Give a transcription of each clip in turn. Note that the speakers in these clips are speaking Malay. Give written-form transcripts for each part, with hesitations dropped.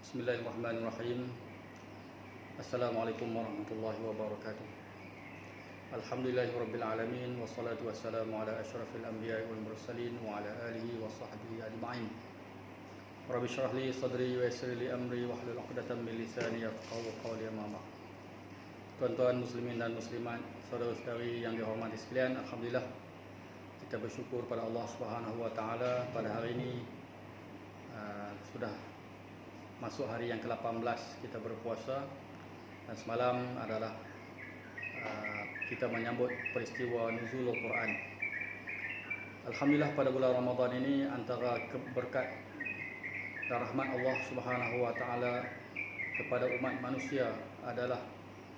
Bismillahirrahmanirrahim. Assalamualaikum warahmatullahi wabarakatuh. Alhamdulillahirabbil alamin wassalatu wassalamu ala asyrafil anbiya'i wal mursalin wa ala alihi wa sahbihi ajma'in. Rabbi shrah li sadri wa yassir li amri wahlul 'uqdatam min lisani yafqahu qawli amma ba'd. Tuan-tuan muslimin dan muslimat, saudara-saudari yang dihormati sekalian, alhamdulillah kita bersyukur pada Allah Subhanahu wa taala pada hari ini sudah masuk hari yang ke-18 kita berpuasa, dan semalam adalah kita menyambut peristiwa nuzulul Quran. Alhamdulillah pada bulan Ramadan ini antara berkat dan rahmat Allah Subhanahu wa taala kepada umat manusia adalah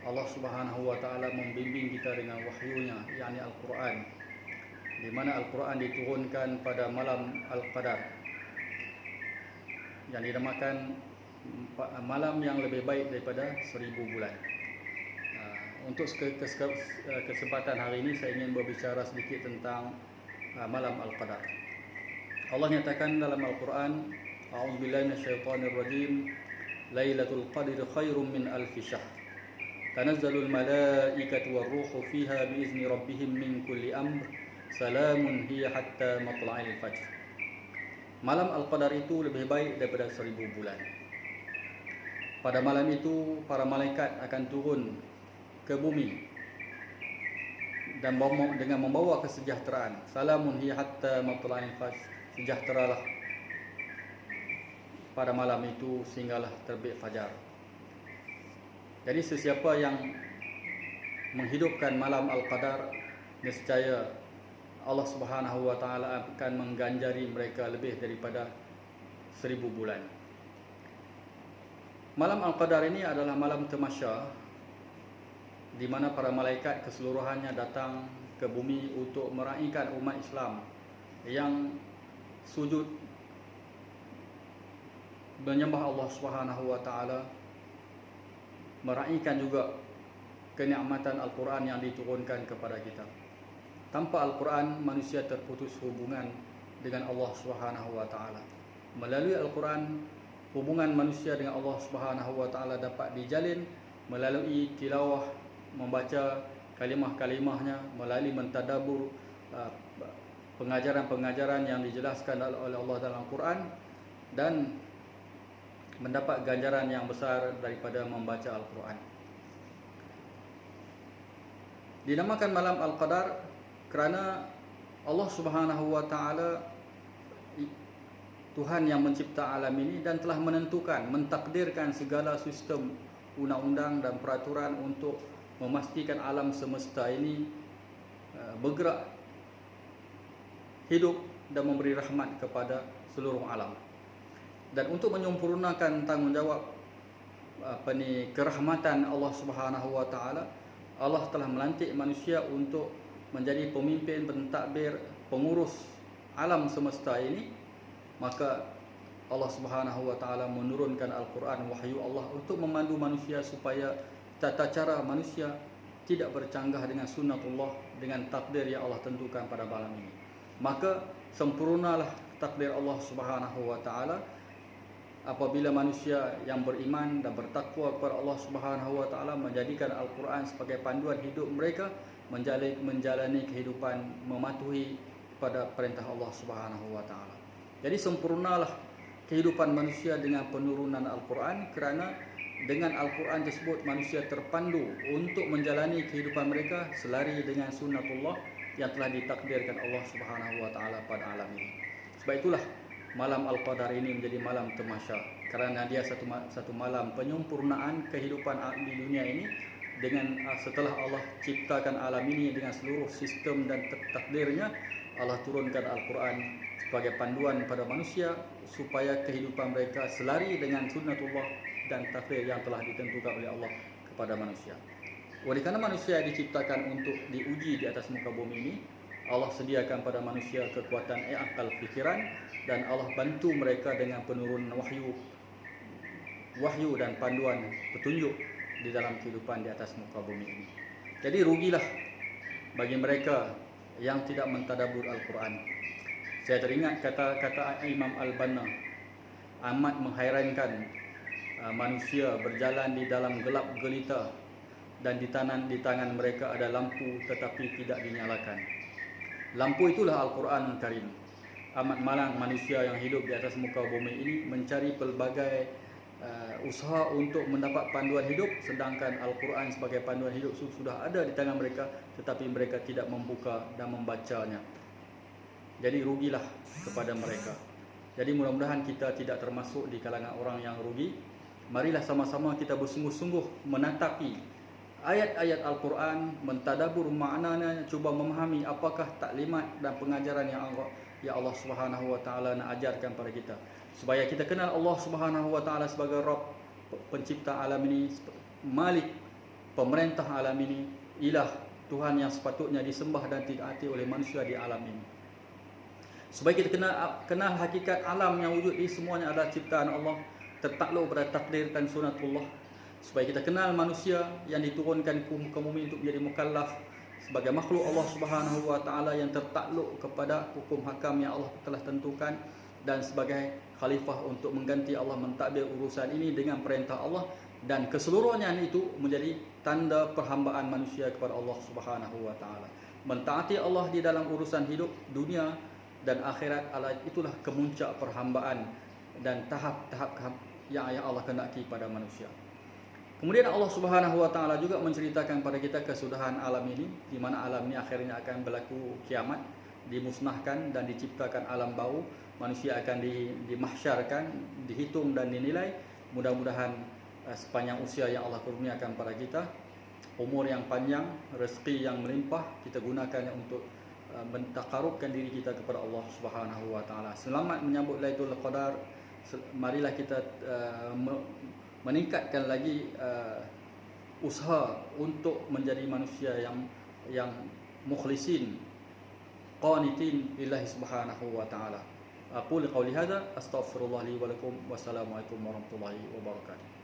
Allah Subhanahu wa taala membimbing kita dengan wahyunya, yakni Al-Quran, di mana Al-Quran diturunkan pada malam Al-Qadar yang dinamakan malam yang lebih baik daripada 1000 bulan. Untuk kesempatan hari ini saya ingin berbicara sedikit tentang malam Al-Qadar. Allah nyatakan dalam Al-Quran, A'udzubillahi minasyaitonirrajim, Lailatul Qadri khairum min alfi syahr. Tanazzalul malaikatu warruhu fiha biizni rabbihim min kulli amr. Salamun hiya hatta matla'il fajr. Malam Al-Qadar itu lebih baik daripada 1000 bulan. Pada malam itu para malaikat akan turun ke bumi dan dengan membawa kesejahteraan. Salamun hiya hatta matla'il fajr. Sejahteralah pada malam itu sehinggalah terbit fajar. Jadi sesiapa yang menghidupkan malam Al-Qadar, nescaya Allah Subhanahu wa taala akan mengganjari mereka lebih daripada 1000 bulan. Malam Al-Qadar ini adalah malam tamasya, di mana para malaikat keseluruhannya datang ke bumi untuk meraihkan umat Islam yang sujud menyembah Allah Subhanahu wa taala, meraihkan juga kenikmatan Al-Quran yang diturunkan kepada kita. Tanpa Al-Quran, manusia terputus hubungan dengan Allah Subhanahu wa taala. Melalui Al-Quran, hubungan manusia dengan Allah Subhanahu wa taala dapat dijalin melalui tilawah, membaca kalimah-kalimahnya, melalui mentadabbur pengajaran-pengajaran yang dijelaskan oleh Allah dalam Al-Quran, dan mendapat ganjaran yang besar daripada membaca Al-Quran. Dinamakan malam Al-Qadar kerana Allah Subhanahu wa taala, Tuhan yang mencipta alam ini dan telah menentukan, mentakdirkan segala sistem undang-undang dan peraturan untuk memastikan alam semesta ini bergerak, hidup dan memberi rahmat kepada seluruh alam. Dan untuk menyempurnakan tanggungjawab kerahmatan Allah Subhanahu wa taala, Allah telah melantik manusia untuk menjadi pemimpin, pentadbir, pengurus alam semesta ini. Maka Allah Subhanahu wa taala menurunkan Al-Quran, wahyu Allah, untuk memandu manusia supaya tata cara manusia tidak bercanggah dengan sunnatullah, dengan takdir yang Allah tentukan pada malam ini. Maka sempurnalah takdir Allah Subhanahu wa taala apabila manusia yang beriman dan bertakwa kepada Allah Subhanahu wa taala menjadikan Al-Quran sebagai panduan hidup mereka, menjalani kehidupan mematuhi pada perintah Allah Subhanahu wa taala. Jadi sempurnalah kehidupan manusia dengan penurunan Al-Quran, kerana dengan Al-Quran tersebut manusia terpandu untuk menjalani kehidupan mereka selari dengan sunnatullah yang telah ditakdirkan Allah Subhanahu wa taala pada alam ini. Sebab itulah malam Al-Qadar ini menjadi malam tamasya, kerana dia satu malam penyempurnaan kehidupan di dunia ini. Dengan setelah Allah ciptakan alam ini dengan seluruh sistem dan takdirnya, Allah turunkan Al-Quran sebagai panduan pada manusia supaya kehidupan mereka selari dengan sunnatullah dan takdir yang telah ditentukan oleh Allah kepada manusia. Oleh kerana manusia diciptakan untuk diuji di atas muka bumi ini, Allah sediakan pada manusia kekuatan akal fikiran, dan Allah bantu mereka dengan penurunan wahyu dan panduan petunjuk di dalam kehidupan di atas muka bumi ini. Jadi rugilah bagi mereka yang tidak mentadabbur Al-Quran. Saya teringat kata-kata Imam Al-Banna, amat menghairankan manusia berjalan di dalam gelap gelita dan di tangan mereka ada lampu tetapi tidak dinyalakan. Lampu itulah Al-Quran Karim. Amat malang manusia yang hidup di atas muka bumi ini mencari pelbagai usaha untuk mendapat panduan hidup, sedangkan Al-Quran sebagai panduan hidup sudah ada di tangan mereka, tetapi mereka tidak membuka dan membacanya. Jadi rugilah kepada mereka. Jadi mudah-mudahan kita tidak termasuk di kalangan orang yang rugi. Marilah sama-sama kita bersungguh-sungguh menatapi ayat-ayat Al-Quran, mentadabur maknanya, cuba memahami apakah taklimat dan pengajaran yang Allah Subhanahu wa taala nak ajarkan pada kita, supaya kita kenal Allah Subhanahu wa taala sebagai Rabb, pencipta alam ini, Malik, pemerintah alam ini, Ilah, Tuhan yang sepatutnya disembah dan ditaati oleh manusia di alam ini. Supaya kita kenal hakikat alam yang wujud ini semuanya adalah ciptaan Allah, tertakluk pada takdir dan sunatullah. Supaya kita kenal manusia yang diturunkan ke bumi untuk menjadi mukallaf sebagai makhluk Allah Subhanahu wa taala yang tertakluk kepada hukum hakam yang Allah telah tentukan, dan sebagai khalifah untuk mengganti Allah mentadbir urusan ini dengan perintah Allah, dan keseluruhannya itu menjadi tanda perhambaan manusia kepada Allah Subhanahu wa taala. Mentaati Allah di dalam urusan hidup dunia dan akhirat, itulah kemuncak perhambaan dan tahap-tahap yang Allah kehendaki pada manusia. Kemudian Allah Subhanahu wa taala juga menceritakan pada kita kesudahan alam ini, di mana alam ini akhirnya akan berlaku kiamat, dimusnahkan dan diciptakan alam baru, manusia akan dimahsyarkan, dihitung dan dinilai. Mudah-mudahan sepanjang usia yang Allah kurniakan pada kita, umur yang panjang, rezeki yang melimpah, kita gunakannya untuk mentakarubkan diri kita kepada Allah Subhanahu wa taala. Selamat menyambut Lailatul Qadar. Marilah kita meningkatkan lagi usaha untuk menjadi manusia yang mukhlisin, qanitin lillahi subhanahu wa ta'ala. Aqulu qawli hadza astaghfirullah li wa lakum. Wassalamualaikum warahmatullahi wabarakatuh.